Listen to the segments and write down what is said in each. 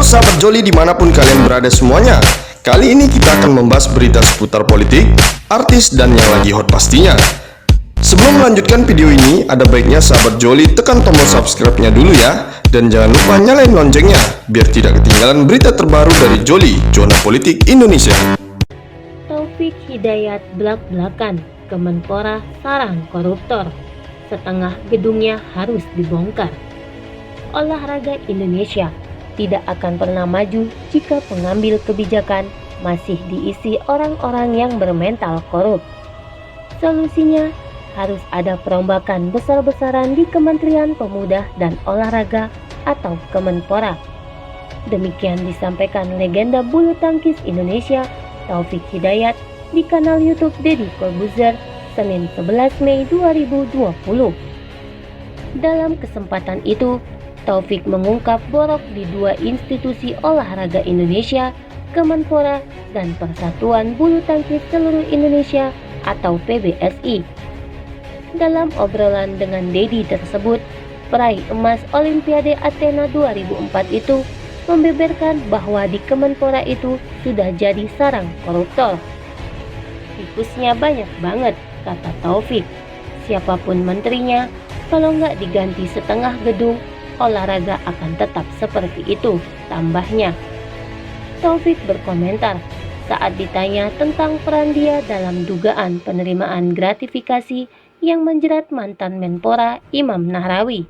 Halo sahabat Joli dimanapun kalian berada semuanya. Kali ini kita akan membahas berita seputar politik, artis, dan yang lagi hot pastinya. Sebelum melanjutkan video ini, ada baiknya sahabat Joli tekan tombol subscribe-nya dulu ya. Dan jangan lupa nyalain loncengnya, biar tidak ketinggalan berita terbaru dari Joli, Zona Politik Indonesia. Taufik Hidayat belak-belakan, Kemenpora sarang koruptor. Setengah gedungnya harus dibongkar. Olahraga Indonesia tidak akan pernah maju jika pengambil kebijakan masih diisi orang-orang yang bermental korup. Solusinya harus ada perombakan besar-besaran di Kementerian Pemuda dan Olahraga atau Kemenpora. Demikian disampaikan legenda bulu tangkis Indonesia Taufik Hidayat di kanal YouTube Deddy Corbuzier Senin 11 Mei 2020. Dalam kesempatan itu, Taufik mengungkap borok di dua institusi olahraga Indonesia, Kemenpora dan Persatuan Bulu Tangkis Seluruh Indonesia atau PBSI. Dalam obrolan dengan Deddy tersebut, peraih emas Olimpiade Athena 2004 itu membeberkan bahwa di Kemenpora itu sudah jadi sarang koruptor. Tikusnya banyak banget, kata Taufik. Siapapun menterinya, kalau nggak diganti setengah gedung, olahraga akan tetap seperti itu, tambahnya. Taufik berkomentar saat ditanya tentang peran dia dalam dugaan penerimaan gratifikasi yang menjerat mantan Menpora Imam Nahrawi.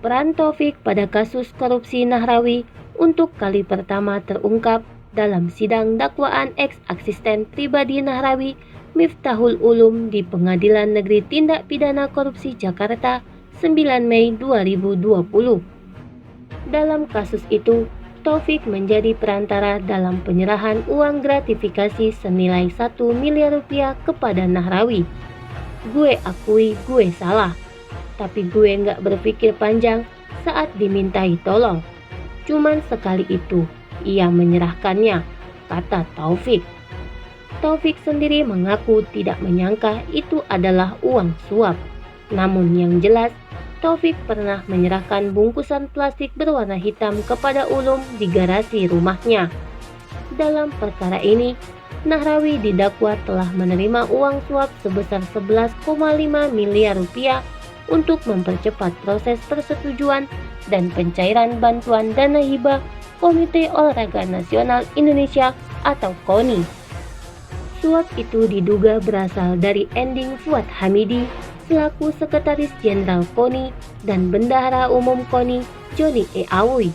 Peran Taufik pada kasus korupsi Nahrawi untuk kali pertama terungkap dalam sidang dakwaan ex-asisten pribadi Nahrawi Miftahul Ulum di Pengadilan Negeri Tindak Pidana Korupsi Jakarta 9 Mei 2020. Dalam kasus itu, Taufik menjadi perantara dalam penyerahan uang gratifikasi senilai 1 miliar rupiah kepada Nahrawi. Gue akui gue salah, tapi gue nggak berpikir panjang saat dimintai tolong. Cuman sekali itu, ia menyerahkannya, kata Taufik. Taufik sendiri mengaku tidak menyangka itu adalah uang suap. Namun yang jelas, Taufik pernah menyerahkan bungkusan plastik berwarna hitam kepada Ulum di garasi rumahnya. Dalam perkara ini, Nahrawi didakwa telah menerima uang suap sebesar 11,5 miliar rupiah untuk mempercepat proses persetujuan dan pencairan bantuan dana hibah Komite Olahraga Nasional Indonesia atau KONI. Suap itu diduga berasal dari Ending Fuad Hamidi selaku Sekretaris Jenderal KONI dan Bendahara Umum KONI Joni E. Awi.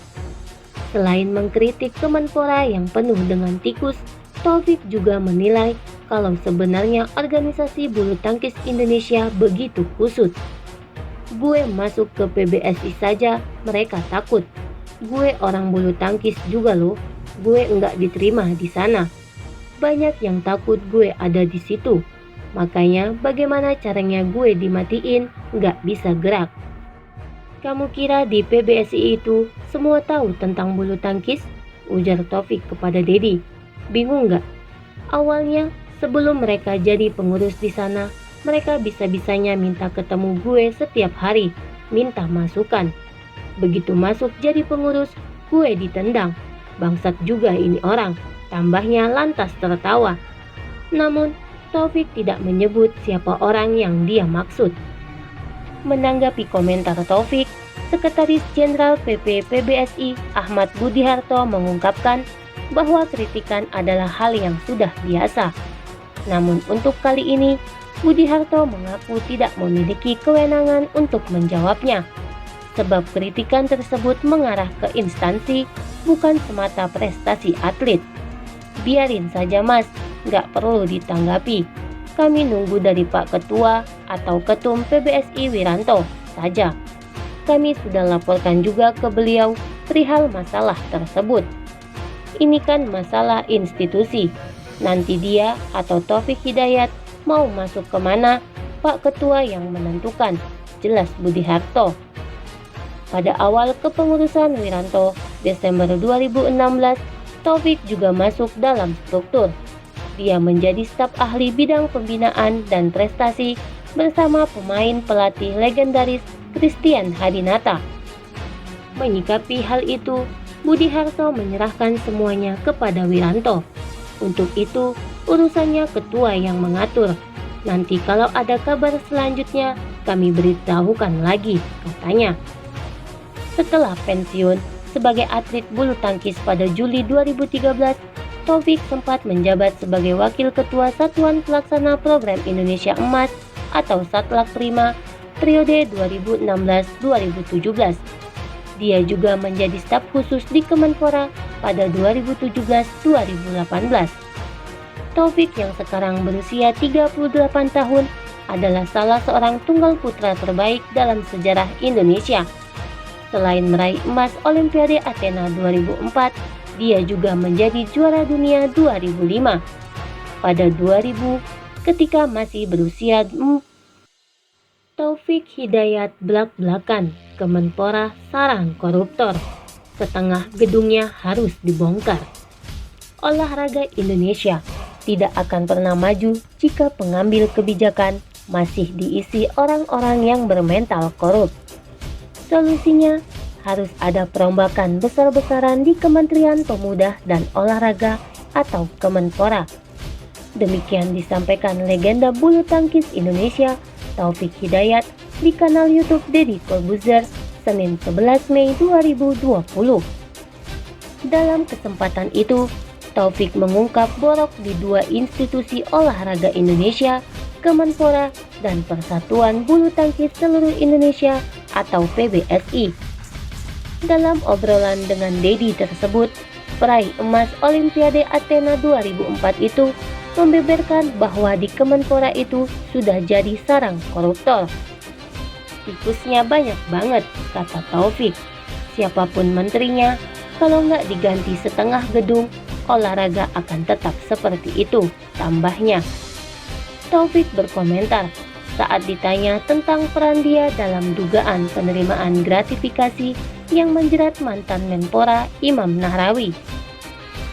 Selain mengkritik Kemenpora yang penuh dengan tikus, Taufik juga menilai kalau sebenarnya organisasi bulu tangkis Indonesia begitu kusut. Gue masuk ke PBSI saja mereka takut. Gue orang bulu tangkis juga loh. Gue enggak diterima di sana. Banyak yang takut gue ada di situ. Makanya bagaimana caranya gue dimatiin, nggak bisa gerak. Kamu kira di PBSI itu semua tahu tentang bulu tangkis? Ujar Taufik kepada Deddy. Bingung nggak? Awalnya sebelum mereka jadi pengurus di sana, mereka bisa-bisanya minta ketemu gue setiap hari, minta masukan. Begitu masuk jadi pengurus, gue ditendang. Bangsat juga ini orang, tambahnya lantas tertawa. Namun Taufik tidak menyebut siapa orang yang dia maksud. Menanggapi komentar Taufik, Sekretaris Jenderal PP PBSI Ahmad Budiharto mengungkapkan bahwa kritikan adalah hal yang sudah biasa. Namun untuk kali ini, Budiharto mengaku tidak memiliki kewenangan untuk menjawabnya. Sebab kritikan tersebut mengarah ke instansi, bukan semata prestasi atlet. Biarin saja mas, nggak perlu ditanggapi. Kami nunggu dari Pak Ketua atau Ketum PBSI Wiranto saja. Kami sudah laporkan juga ke beliau perihal masalah tersebut. Ini kan masalah institusi. Nanti dia atau Taufik Hidayat mau masuk kemana, Pak Ketua yang menentukan, jelas Budiharto. Pada awal kepengurusan Wiranto, Desember 2016, Taufik juga masuk dalam struktur. Dia menjadi staf ahli bidang pembinaan dan prestasi bersama pemain pelatih legendaris Christian Hadinata. Menyikapi hal itu, Budi Harto menyerahkan semuanya kepada Wiranto. Untuk itu, urusannya ketua yang mengatur. Nanti kalau ada kabar selanjutnya, kami beritahukan lagi, katanya. Setelah pensiun sebagai atlet bulu tangkis pada Juli 2013, Taufik sempat menjabat sebagai Wakil Ketua Satuan Pelaksana Program Indonesia Emas atau Satlak Prima periode 2016-2017. Dia juga menjadi staf khusus di Kemenpora pada 2017-2018. Taufik yang sekarang berusia 38 tahun adalah salah seorang tunggal putra terbaik dalam sejarah Indonesia. Selain meraih emas Olimpiade Athena 2004, dia juga menjadi juara dunia 2005. Pada 2000, ketika masih berusia Taufik Hidayat blak-blakan, Kemenpora sarang koruptor. Setengah gedungnya harus dibongkar. Olahraga Indonesia tidak akan pernah maju jika pengambil kebijakan masih diisi orang-orang yang bermental korup. Solusinya harus ada perombakan besar-besaran di Kementerian Pemuda dan Olahraga atau Kemenpora. Demikian disampaikan legenda bulu tangkis Indonesia Taufik Hidayat di kanal YouTube Deddy Corbuzier Senin 11 Mei 2020. Dalam kesempatan itu, Taufik mengungkap borok di dua institusi olahraga Indonesia, Kemenpora dan Persatuan Bulu Tangkis Seluruh Indonesia atau PBSI. Dalam obrolan dengan Deddy tersebut, peraih emas Olimpiade Athena 2004 itu membeberkan bahwa di Kemenpora itu sudah jadi sarang koruptor. Tikusnya banyak banget, kata Taufik. Siapapun menterinya, kalau nggak diganti setengah gedung, olahraga akan tetap seperti itu, tambahnya. Taufik berkomentar saat ditanya tentang peran dia dalam dugaan penerimaan gratifikasi yang menjerat mantan Menpora Imam Nahrawi.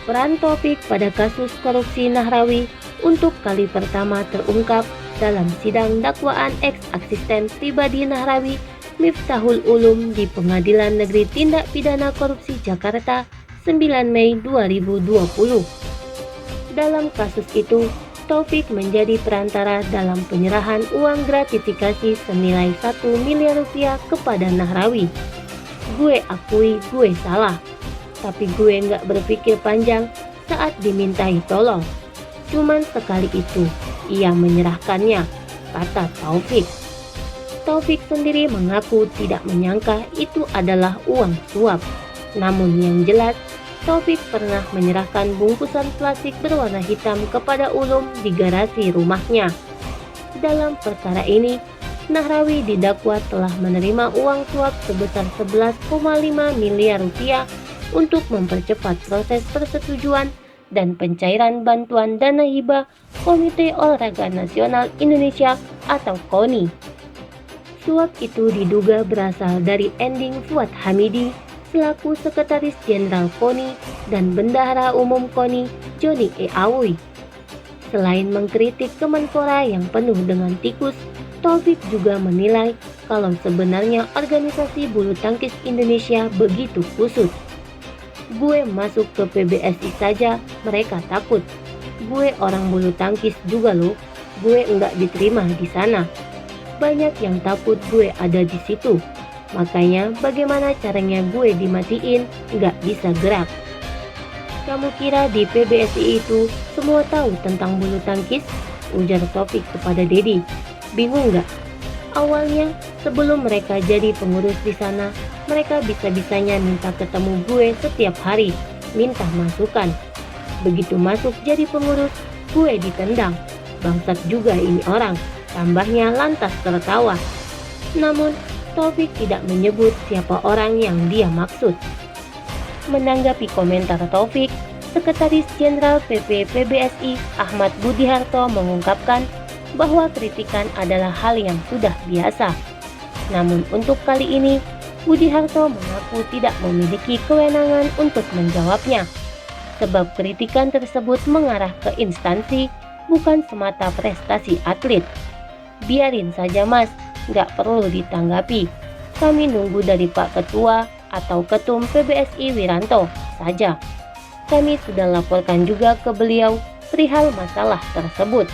Peran Taufik pada kasus korupsi Nahrawi untuk kali pertama terungkap dalam sidang dakwaan ex-asisten pribadi Nahrawi Miftahul Ulum di Pengadilan Negeri Tindak Pidana Korupsi Jakarta 9 Mei 2020. Dalam kasus itu, Taufik menjadi perantara dalam penyerahan uang gratifikasi senilai 1 miliar rupiah kepada Nahrawi. Gue akui gue salah, tapi gue nggak berpikir panjang saat dimintai tolong. Cuman sekali itu, ia menyerahkannya, kata Taufik. Taufik sendiri mengaku tidak menyangka itu adalah uang suap. Namun yang jelas, Taufik pernah menyerahkan bungkusan plastik berwarna hitam kepada Ulum di garasi rumahnya. Dalam perkara ini, Nahrawi didakwa telah menerima uang suap sebesar 11,5 miliar rupiah untuk mempercepat proses persetujuan dan pencairan bantuan dana hibah Komite Olahraga Nasional Indonesia atau KONI. Suap itu diduga berasal dari Ending Fuad Hamidi selaku Sekretaris Jenderal KONI dan Bendahara Umum KONI Joni E. Awi. Selain mengkritik Kemenpora yang penuh dengan tikus, Taufik juga menilai kalau sebenarnya organisasi bulu tangkis Indonesia begitu kusut. Gue masuk ke PBSI saja, mereka takut. Gue orang bulu tangkis juga loh, gue enggak diterima di sana. Banyak yang takut gue ada di situ. Makanya bagaimana caranya gue dimatiin, enggak bisa gerak. Kamu kira di PBSI itu semua tahu tentang bulu tangkis? Ujar Taufik kepada Deddy. Bingung nggak? Awalnya, sebelum mereka jadi pengurus di sana, mereka bisa-bisanya minta ketemu gue setiap hari, minta masukan. Begitu masuk jadi pengurus, gue ditendang. Bangsat juga ini orang, tambahnya lantas tertawa. Namun, Taufik tidak menyebut siapa orang yang dia maksud. Menanggapi komentar Taufik, Sekretaris Jenderal PP PBSI Ahmad Budi Harto mengungkapkan bahwa kritikan adalah hal yang sudah biasa. Namun untuk kali ini, Budi Harto mengaku tidak memiliki kewenangan untuk menjawabnya. Sebab kritikan tersebut mengarah ke instansi, bukan semata prestasi atlet. Biarin saja mas, nggak perlu ditanggapi. Kami nunggu dari Pak Ketua atau Ketum PBSI Wiranto saja. Kami sudah laporkan juga ke beliau perihal masalah tersebut.